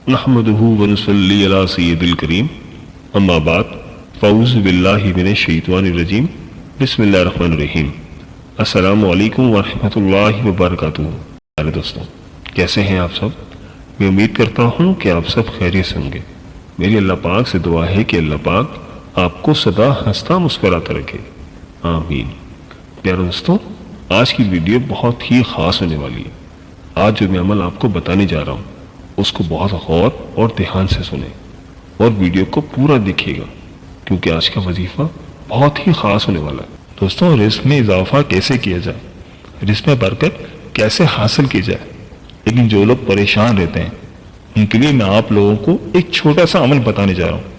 نحمده ونصلي على سيد الكريم اما بعد فاعوذ باللہ من الشیطان الرجیم بسم اللہ الرحمن الرحیم۔ السلام علیکم ورحمۃ اللہ وبرکاتہ۔ پیارے دوستوں، کیسے ہیں آپ سب؟ میں امید کرتا ہوں کہ آپ سب خیریت سے ہوں گے۔ میری اللہ پاک سے دعا ہے کہ اللہ پاک آپ کو سدا ہنستا مسکراتا رکھے، آمین۔ پیارے دوستوں، آج کی ویڈیو بہت ہی خاص ہونے والی ہے۔ آج جو میں عمل آپ کو بتانے جا رہا ہوں اس کو بہت غور اور دھیان سے سنیں اور ویڈیو کو پورا دیکھیے گا، کیونکہ آج کا وظیفہ بہت ہی خاص ہونے والا ہے۔ دوستوں، رزق میں اضافہ کیسے کیا جائے، رزق میں برکت کیسے حاصل کی جائے، لیکن جو لوگ پریشان رہتے ہیں ان کے لیے میں آپ لوگوں کو ایک چھوٹا سا عمل بتانے جا رہا ہوں۔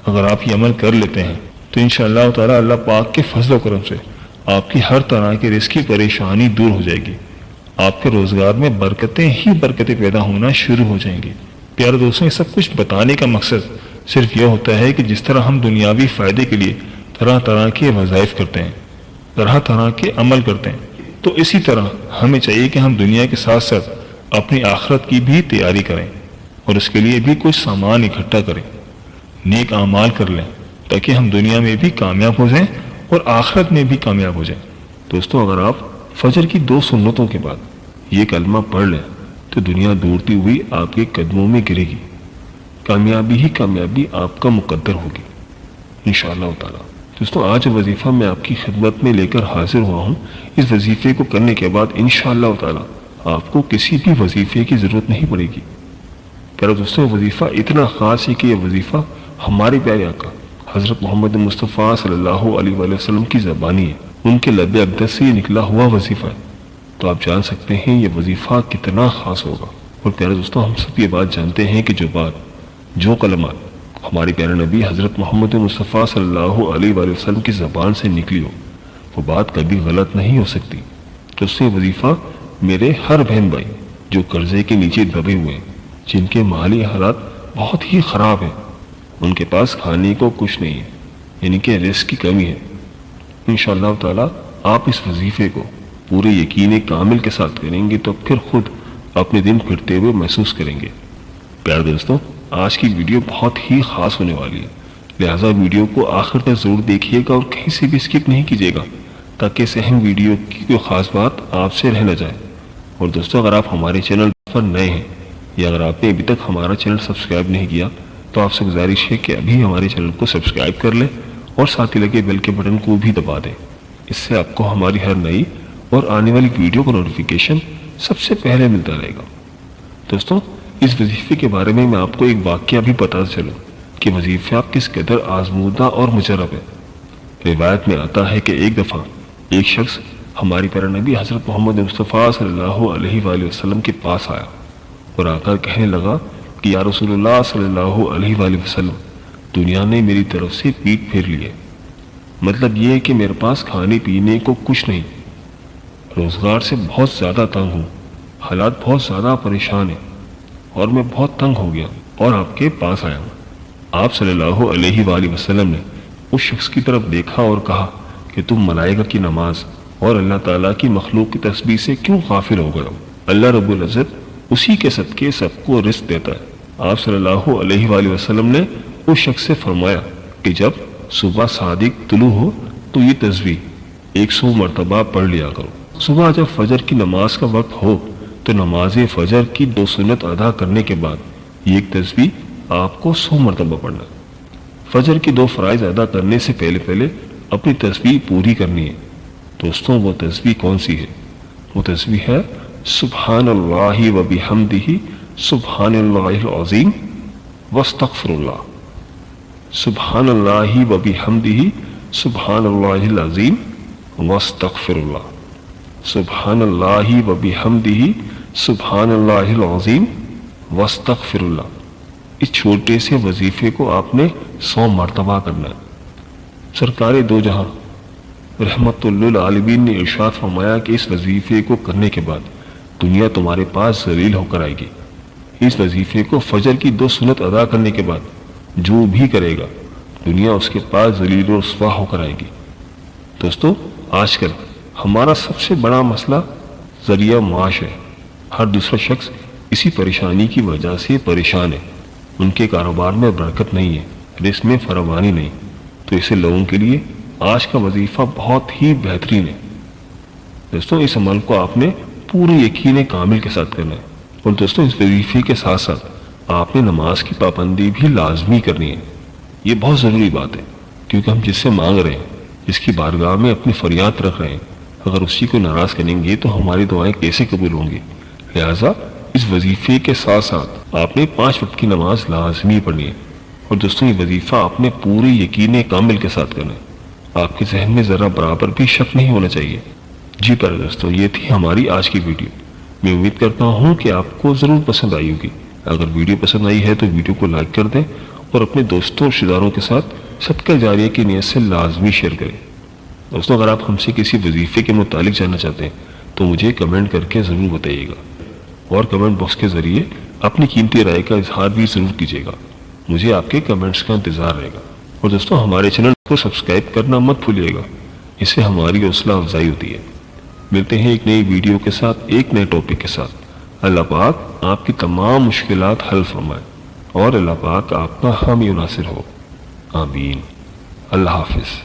اگر آپ یہ عمل کر لیتے ہیں تو انشاءاللہ تعالی اللہ پاک کے فضل و کرم سے آپ کی ہر طرح کی رزق کی پریشانی دور ہو جائے گی۔ آپ کے روزگار میں برکتیں ہی برکتیں پیدا ہونا شروع ہو جائیں گی۔ پیارے دوستوں، یہ سب کچھ بتانے کا مقصد صرف یہ ہوتا ہے کہ جس طرح ہم دنیاوی فائدے کے لیے طرح طرح کے وظائف کرتے ہیں، طرح طرح کے عمل کرتے ہیں، تو اسی طرح ہمیں چاہیے کہ ہم دنیا کے ساتھ ساتھ اپنی آخرت کی بھی تیاری کریں اور اس کے لیے بھی کچھ سامان اکٹھا کریں، نیک اعمال کر لیں، تاکہ ہم دنیا میں بھی کامیاب ہو جائیں اور آخرت میں بھی کامیاب ہو جائیں۔ دوستوں، اگر آپ فجر کی 2 سنتوں کے بعد یہ کلمہ پڑھ لیں تو دنیا دوڑتی ہوئی آپ کے قدموں میں گرے گی، کامیابی ہی کامیابی آپ کا مقدر ہوگی انشاءاللہ تعالی۔ دوستوں، آج وظیفہ میں آپ کی خدمت میں لے کر حاضر ہوا ہوں۔ اس وظیفے کو کرنے کے بعد انشاءاللہ تعالی آپ کو کسی بھی وظیفے کی ضرورت نہیں پڑے گی۔ پیارے دوستوں، وظیفہ اتنا خاص ہے کہ یہ وظیفہ ہمارے پیارے آقا حضرت محمد مصطفیٰ صلی اللہ علیہ وآلہ وسلم کی زبانی ہے، ان کے لب اقدس سے یہ نکلا ہوا وظیفہ ہے، تو آپ جان سکتے ہیں یہ وظیفہ کتنا خاص ہوگا۔ اور پیارے دوستوں، ہم سب یہ بات جانتے ہیں کہ جو کلمات ہمارے پیارے نبی حضرت محمد مصطفیٰ صلی اللہ علیہ وآلہ وسلم کی زبان سے نکلی ہو وہ بات کبھی غلط نہیں ہو سکتی۔ تو اس سے وظیفہ میرے ہر بہن بھائی جو قرضے کے نیچے دبے ہوئے ہیں، جن کے مالی حالات بہت ہی خراب ہیں، ان کے پاس کھانے کو کچھ نہیں ہے، یعنی کہ رزق کی کمی ہے، انشاءاللہ تعالی آپ اس وظیفے کو پورے یقین کامل کے ساتھ کریں گے تو پھر خود اپنے دن پھرتے ہوئے محسوس کریں گے۔ پیارے دوستوں، آج کی ویڈیو بہت ہی خاص ہونے والی ہے، لہٰذا ویڈیو کو آخر تک ضرور دیکھیے گا اور کہیں سے بھی اسکپ نہیں کیجیے گا، تاکہ اس اہم ویڈیو کی کوئی خاص بات آپ سے رہ نہ جائے۔ اور دوستوں، اگر آپ ہمارے چینل پر نئے ہیں یا اگر آپ نے ابھی تک ہمارا چینل سبسکرائب نہیں کیا تو آپ سے گزارش ہے کہ ابھی ہمارے چینل کو سبسکرائب کر لیں اور ساتھ ہی لگے بیل کے بٹن کو بھی دبا دیں۔ اس سے آپ کو ہماری ہر نئی اور آنے والی ویڈیو کا نوٹیفیکیشن سب سے پہلے ملتا رہے گا۔ دوستوں، اس وظیفے کے بارے میں آپ کو ایک واقعہ بھی بتا چلوں کہ وظیفہ کس قدر آزمودہ اور مجرب ہے۔ روایت میں آتا ہے کہ ایک دفعہ ایک شخص ہماری پیارے نبی حضرت محمد مصطفیٰ صلی اللہ علیہ وآلہ وسلم کے پاس آیا اور آ کر کہنے لگا کہ یا رسول اللہ صلی اللہ علیہ وآلہ وسلم، دنیا نے میری طرف سے پیٹ پھیر لی ہے۔ مطلب یہ ہے کہ میرے پاس کھانے پینے کو کچھ نہیں، روزگار سے بہت زیادہ تنگ ہوں، حالات بہت زیادہ پریشان ہیں اور میں بہت تنگ ہو گیا اور آپ کے پاس آیا ہوں۔ آپ صلی اللہ علیہ وآلہ وسلم نے اس شخص کی طرف دیکھا اور کہا کہ تم ملائکہ کی نماز اور اللہ تعالیٰ کی مخلوق کی تسبیح سے کیوں غافل ہو گئے ہو؟ اللہ رب العزت اسی کے صدقے سب کو رزق دیتا ہے۔ آپ صلی اللہ علیہ وآلہ وسلم نے اس شخص سے فرمایا کہ جب صبح صادق طلوع ہو تو یہ تسبیح 100 مرتبہ پڑھ لیا کرو۔ صبح جب فجر کی نماز کا وقت ہو تو نماز فجر کی 2 سنت ادا کرنے کے بعد یہ ایک تسبیح آپ کو 100 مرتبہ پڑھنا ہے۔ فجر کی 2 فرائض ادا کرنے سے پہلے اپنی تسبیح پوری کرنی ہے۔ دوستوں، وہ تسبیح کون سی ہے؟ وہ تسبیح ہے سبحان اللہ و بحمدہ سبحان اللہ العظیم واستغفر اللہ۔ سبحان اللہ و بحمدہ سبحان اللہ العظیم واستغفر اللہ۔ سبحان اللہ و بحمدہ سبحان اللہ العظیم واستغفر اللہ۔ اس چھوٹے سے وظیفے کو آپ نے 100 مرتبہ کرنا ہے۔ سرکار دو جہاں رحمت للعالمین نے ارشاد فرمایا کہ اس وظیفے کو کرنے کے بعد دنیا تمہارے پاس ذلیل ہو کر آئے گی۔ اس وظیفے کو فجر کی 2 سنت ادا کرنے کے بعد جو بھی کرے گا دنیا اس کے پاس ذلیل و رسوا ہو کر آئے گی۔ دوستو، آج کل ہمارا سب سے بڑا مسئلہ ذریعہ معاش ہے۔ ہر دوسرا شخص اسی پریشانی کی وجہ سے پریشان ہے، ان کے کاروبار میں برکت نہیں ہے، رزق میں فراوانی نہیں، تو ایسے لوگوں کے لیے آج کا وظیفہ بہت ہی بہترین ہے۔ دوستوں اس عمل کو آپ نے پورے یقین کامل کے ساتھ کرنا ہے، اور دوستوں اس وظیفے کے ساتھ ساتھ آپ نے نماز کی پابندی بھی لازمی کرنی ہے۔ یہ بہت ضروری بات ہے، کیونکہ ہم جس سے مانگ رہے ہیں، جس کی بارگاہ میں اپنی فریاد رکھ رہے ہیں، اگر اسی کو ناراض کریں گے تو ہماری دعائیں کیسے قبول ہوں گی؟ لہٰذا اس وظیفے کے ساتھ ساتھ آپ نے 5 وقت کی نماز لازمی پڑھنی ہے، اور دوستوں یہ وظیفہ آپ نے پورے یقین کامل کے ساتھ کرنا ہے، آپ کے ذہن میں ذرا برابر بھی شک نہیں ہونا چاہیے۔ جی پیارے دوستوں، یہ تھی ہماری آج کی ویڈیو۔ میں امید کرتا ہوں کہ آپ کو ضرور پسند آئی ہوگی۔ اگر ویڈیو پسند آئی ہے تو ویڈیو کو لائک کر دیں اور اپنے دوستوں اور رشتہ داروں کے ساتھ صدقہ جاریہ کی نیت سے لازمی شیئر کریں۔ دوستوں اگر آپ ہم سے کسی وظیفے کے متعلق جاننا چاہتے ہیں تو مجھے کمنٹ کر کے ضرور بتائیے گا، اور کمنٹ باکس کے ذریعے اپنی قیمتی رائے کا اظہار بھی ضرور کیجیے گا۔ مجھے آپ کے کمنٹس کا انتظار رہے گا، اور دوستوں ہمارے چینل کو سبسکرائب کرنا مت بھولیے گا، اس سے ہماری حوصلہ افزائی ہوتی ہے۔ ملتے ہیں ایک نئی ویڈیو کے ساتھ، ایک نئے ٹاپک کے ساتھ۔ اللہ پاک آپ کی تمام مشکلات حل فرمائے، اور اللہ پاک آپ کا حامی و ناصر ہو، آمین۔ اللہ حافظ۔